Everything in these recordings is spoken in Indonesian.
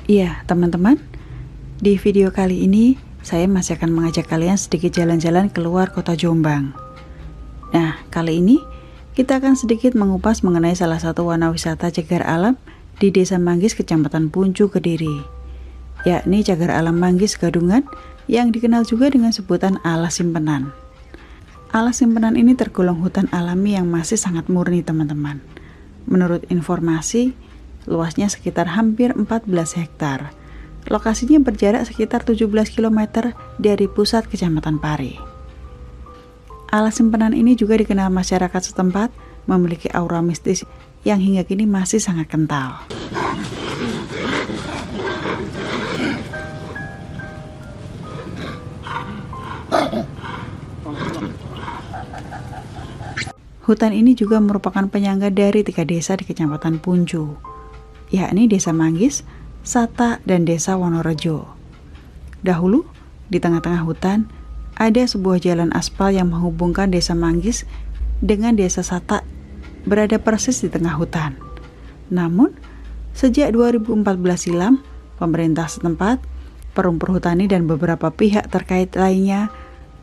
Iya, teman-teman, di video kali ini saya masih akan mengajak kalian sedikit jalan-jalan keluar kota Jombang. Nah, kali ini kita akan sedikit mengupas mengenai salah satu warna wisata cagar alam di Desa Manggis, Kecamatan Puncu, Kediri, yakni Cagar Alam Manggis Gadungan yang dikenal juga dengan sebutan Alas Simpenan. Alas Simpenan ini tergolong hutan alami yang masih sangat murni, teman-teman. Menurut informasi, luasnya sekitar hampir 14 hektar. Lokasinya berjarak sekitar 17 km dari pusat Kecamatan Pare. Alas Simpenan ini juga dikenal masyarakat setempat memiliki aura mistis yang hingga kini masih sangat kental. Hutan ini juga merupakan penyangga dari 3 desa di Kecamatan Puncu, yakni Desa Manggis, Sata, dan Desa Wonorejo. Dahulu, di tengah-tengah hutan, ada sebuah jalan aspal yang menghubungkan Desa Manggis dengan Desa Sata, berada persis di tengah hutan. Namun, sejak 2014 silam, pemerintah setempat, perum perhutani, dan beberapa pihak terkait lainnya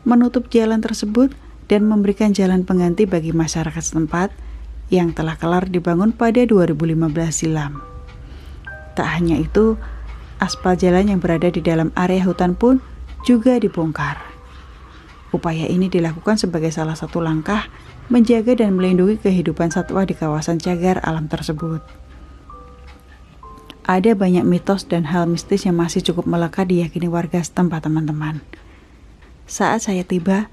menutup jalan tersebut dan memberikan jalan pengganti bagi masyarakat setempat yang telah kelar dibangun pada 2015 silam. Tak hanya itu, aspal jalan yang berada di dalam area hutan pun juga dibongkar. Upaya ini dilakukan sebagai salah satu langkah menjaga dan melindungi kehidupan satwa di kawasan cagar alam tersebut. Ada banyak mitos dan hal mistis yang masih cukup melekat diyakini warga setempat, teman-teman. Saat saya tiba,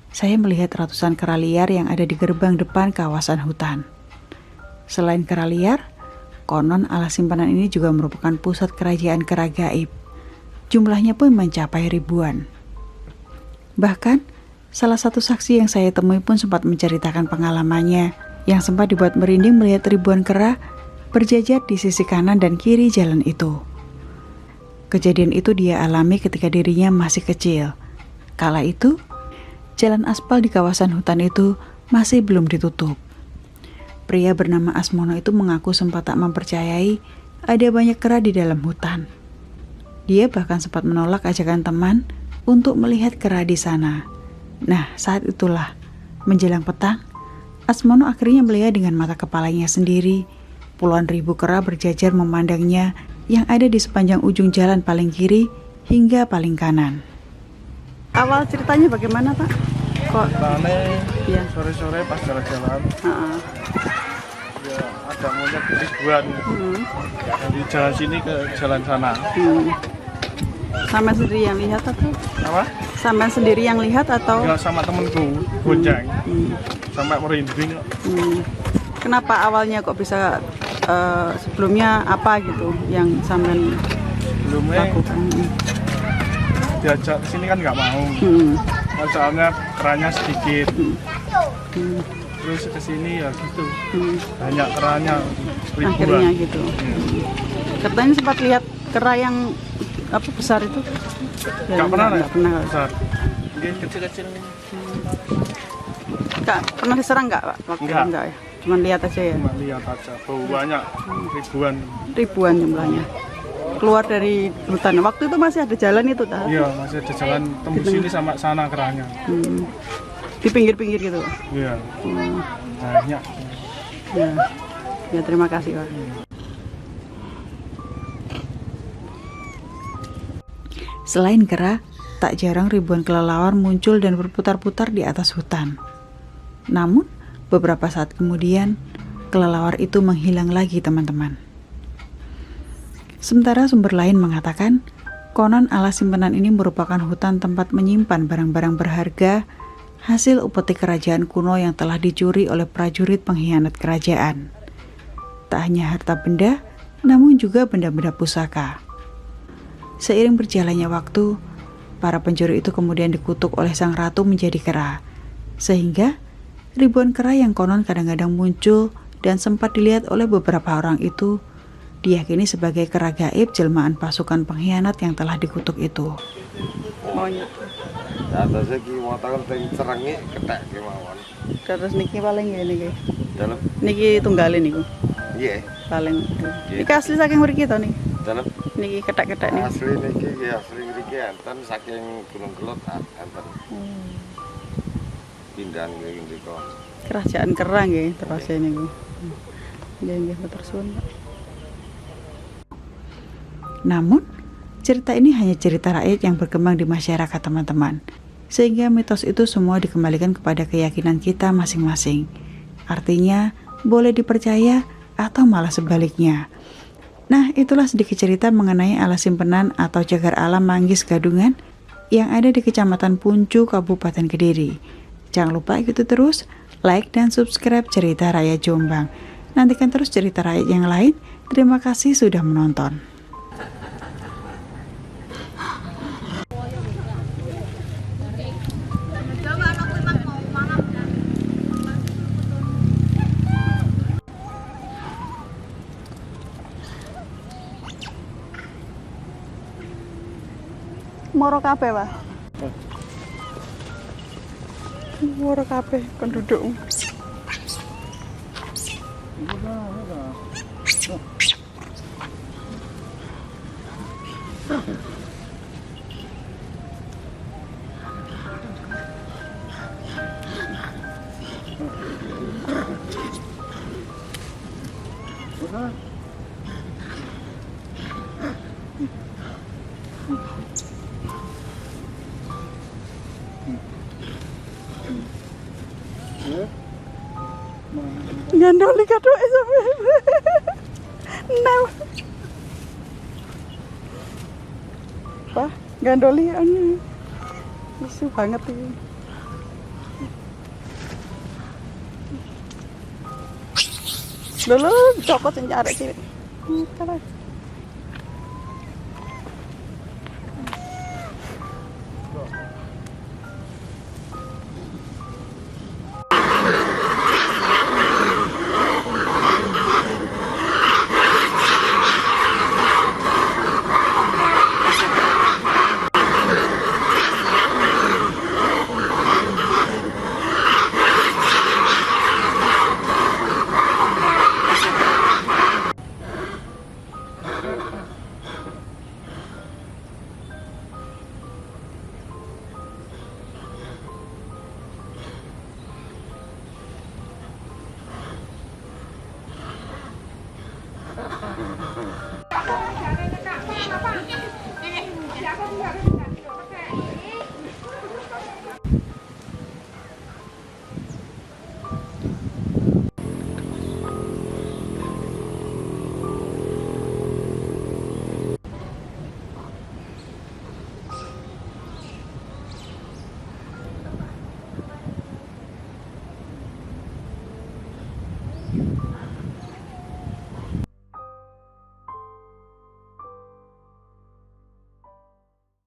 saya melihat ratusan kera liar yang ada di gerbang depan kawasan hutan. Selain kera liar, konon Alas Simpenan ini juga merupakan pusat kerajaan kera gaib. Jumlahnya pun mencapai ribuan. Bahkan, salah satu saksi yang saya temui pun sempat menceritakan pengalamannya yang sempat dibuat merinding melihat ribuan kera berjajar di sisi kanan dan kiri jalan itu. Kejadian itu dia alami ketika dirinya masih kecil. Kala itu, jalan aspal di kawasan hutan itu masih belum ditutup. Pria bernama Asmono itu mengaku sempat tak mempercayai ada banyak kera di dalam hutan. Dia bahkan sempat menolak ajakan teman untuk melihat kera di sana. Nah, saat itulah, menjelang petang, Asmono akhirnya melihat dengan mata kepalanya sendiri puluhan ribu kera berjajar memandangnya yang ada di sepanjang ujung jalan paling kiri hingga paling kanan. Awal ceritanya bagaimana, Pak? Kok ya, sore-sore pas jalan-jalan ya ada monyet ribuan dari jalan sini ke jalan sana. Sama sendiri yang lihat atau? Apa? Sama sendiri yang lihat atau? Ya sama temenku gonceng sampai merinding. Kenapa awalnya kok bisa sebelumnya apa gitu yang sampean lakukan? Diajak sini kan nggak mau. Soalnya keranya sedikit. Terus ke sini ya gitu. Banyak keranya ribuan. Akhirnya gitu. Katanya sempat lihat kera yang apa besar itu? Nggak pernah. Nggak pernah. Besar. Mungkin kecil-kecil. Nggak pernah diserang nggak, Pak? Enggak ya. Cuman lihat aja ya. Cuma lihat aja. Bau banyak ribuan. Ribuan jumlahnya. Keluar dari hutan. Waktu itu masih ada jalan itu, tak? Iya, masih ada jalan tembus sini sama sana keranya. Di pinggir-pinggir gitu. Iya. Banyak. Ya. Ya, terima kasih, Pak. Selain kera, tak jarang ribuan kelelawar muncul dan berputar-putar di atas hutan. Namun, beberapa saat kemudian, kelelawar itu menghilang lagi, teman-teman. Sementara sumber lain mengatakan, konon Alas Simpenan ini merupakan hutan tempat menyimpan barang-barang berharga hasil upeti kerajaan kuno yang telah dicuri oleh prajurit pengkhianat kerajaan. Tak hanya harta benda, namun juga benda-benda pusaka. Seiring berjalannya waktu, para pencuri itu kemudian dikutuk oleh sang ratu menjadi kera, sehingga ribuan kera yang konon kadang-kadang muncul dan sempat dilihat oleh beberapa orang itu diyakini sebagai kera gaib jelmaan pasukan pengkhianat yang telah dikutuk itu. Monyet. Atasnya ki motor sing serenge kethek kemawon. Terus niki paling ngene iki. Dalam. Niki tunggalin niku. Iya. Paling. Iki asli saking mriki to nih. Dalam Niki ketak-ketak nih. asli niki ya asli niki enten saking Gunung Kelot enten pindahan kayak gitu. Kerajaan Kerang ya terus niku. Nggih matur suwun, Pak. Namun, cerita ini hanya cerita rakyat yang berkembang di masyarakat, teman-teman. Sehingga mitos itu semua dikembalikan kepada keyakinan kita masing-masing. Artinya, boleh dipercaya atau malah sebaliknya. Nah, itulah sedikit cerita mengenai alas simpenan atau cagar alam Manggis Gadungan yang ada di Kecamatan Puncu, Kabupaten Kediri. Jangan lupa ikuti terus, like dan subscribe Cerita Rakyat Jombang. Nantikan terus cerita rakyat yang lain. Terima kasih sudah menonton. Moro kabeh, Pak. Moro kabeh penduduk. Gandoli kado sampe. Nah. Wah, gandoli anu. Lucu banget ini. Lho, cokot sing arek cilik.